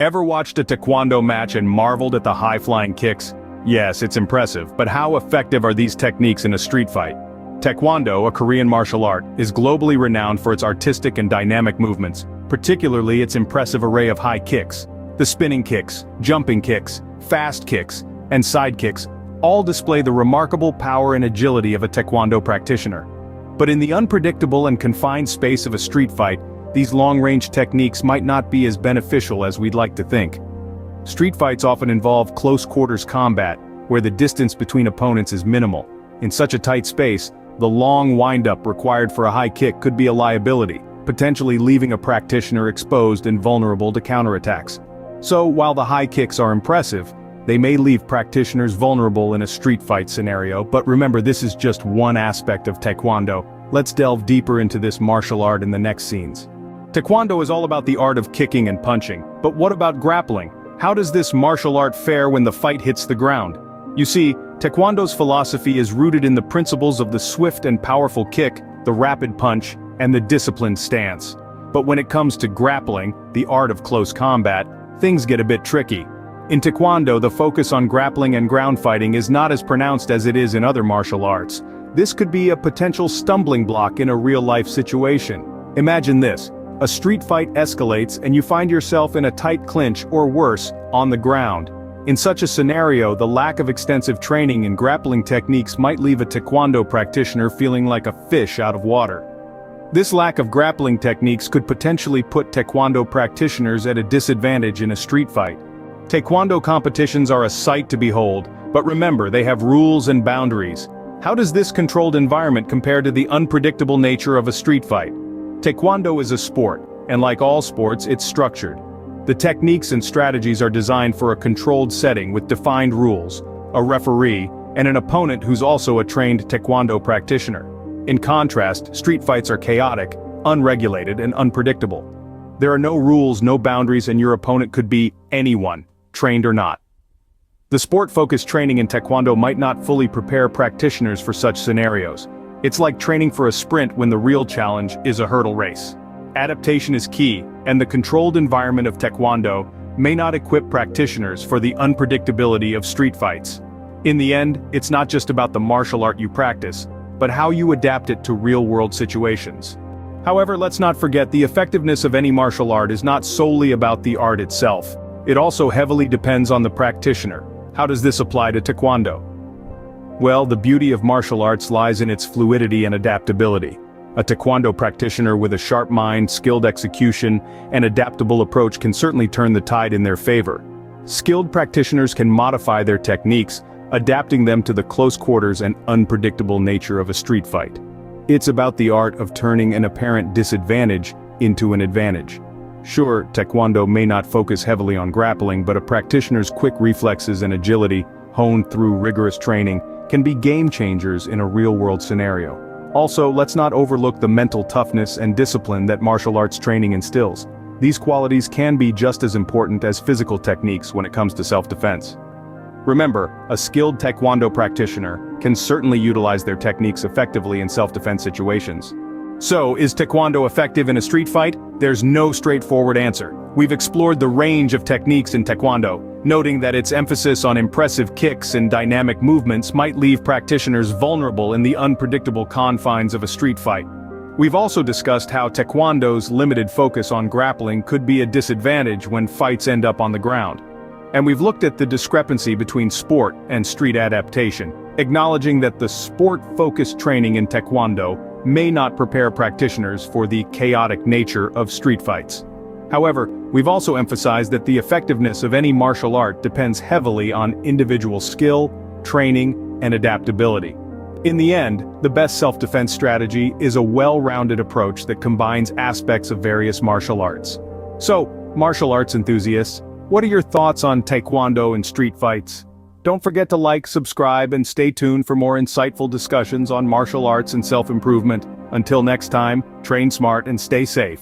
Ever watched a Taekwondo match and marveled at the high-flying kicks? Yes, it's impressive, but how effective are these techniques in a street fight? Taekwondo, a Korean martial art, is globally renowned for its artistic and dynamic movements, particularly its impressive array of high kicks. The spinning kicks, jumping kicks, fast kicks, and side kicks all display the remarkable power and agility of a Taekwondo practitioner. But in the unpredictable and confined space of a street fight, these long-range techniques might not be as beneficial as we'd like to think. Street fights often involve close-quarters combat, where the distance between opponents is minimal. In such a tight space, the long wind-up required for a high kick could be a liability, potentially leaving a practitioner exposed and vulnerable to counterattacks. So, while the high kicks are impressive, they may leave practitioners vulnerable in a street fight scenario, but remember, this is just one aspect of Taekwondo. Let's delve deeper into this martial art in the next scenes. Taekwondo is all about the art of kicking and punching, but what about grappling? How does this martial art fare when the fight hits the ground? You see, Taekwondo's philosophy is rooted in the principles of the swift and powerful kick, the rapid punch, and the disciplined stance. But when it comes to grappling, the art of close combat, things get a bit tricky. In Taekwondo, the focus on grappling and ground fighting is not as pronounced as it is in other martial arts. This could be a potential stumbling block in a real-life situation. Imagine this. A street fight escalates and you find yourself in a tight clinch or worse, on the ground. In such a scenario, the lack of extensive training in grappling techniques might leave a Taekwondo practitioner feeling like a fish out of water. This lack of grappling techniques could potentially put Taekwondo practitioners at a disadvantage in a street fight. Taekwondo competitions are a sight to behold, but remember, they have rules and boundaries. How does this controlled environment compare to the unpredictable nature of a street fight? Taekwondo is a sport, and like all sports, it's structured. The techniques and strategies are designed for a controlled setting with defined rules, a referee, and an opponent who's also a trained Taekwondo practitioner. In contrast, street fights are chaotic, unregulated, and unpredictable. There are no rules, no boundaries, and your opponent could be anyone, trained or not. The sport-focused training in Taekwondo might not fully prepare practitioners for such scenarios. It's like training for a sprint when the real challenge is a hurdle race. Adaptation is key, and the controlled environment of Taekwondo may not equip practitioners for the unpredictability of street fights. In the end, it's not just about the martial art you practice, but how you adapt it to real-world situations. However, let's not forget the effectiveness of any martial art is not solely about the art itself. It also heavily depends on the practitioner. How does this apply to Taekwondo? Well, the beauty of martial arts lies in its fluidity and adaptability. A Taekwondo practitioner with a sharp mind, skilled execution, and adaptable approach can certainly turn the tide in their favor. Skilled practitioners can modify their techniques, adapting them to the close quarters and unpredictable nature of a street fight. It's about the art of turning an apparent disadvantage into an advantage. Sure, Taekwondo may not focus heavily on grappling, but a practitioner's quick reflexes and agility, honed through rigorous training, can be game changers in a real-world scenario. Also, let's not overlook the mental toughness and discipline that martial arts training instills. These qualities can be just as important as physical techniques when it comes to self-defense. Remember, a skilled Taekwondo practitioner can certainly utilize their techniques effectively in self-defense situations. So, is Taekwondo effective in a street fight? There's no straightforward answer. We've explored the range of techniques in Taekwondo, noting that its emphasis on impressive kicks and dynamic movements might leave practitioners vulnerable in the unpredictable confines of a street fight. We've also discussed how Taekwondo's limited focus on grappling could be a disadvantage when fights end up on the ground. And we've looked at the discrepancy between sport and street adaptation, acknowledging that the sport-focused training in Taekwondo may not prepare practitioners for the chaotic nature of street fights. However, we've also emphasized that the effectiveness of any martial art depends heavily on individual skill, training, and adaptability. In the end, the best self-defense strategy is a well-rounded approach that combines aspects of various martial arts. So, martial arts enthusiasts, what are your thoughts on Taekwondo and street fights? Don't forget to like, subscribe, and stay tuned for more insightful discussions on martial arts and self-improvement. Until next time, train smart and stay safe.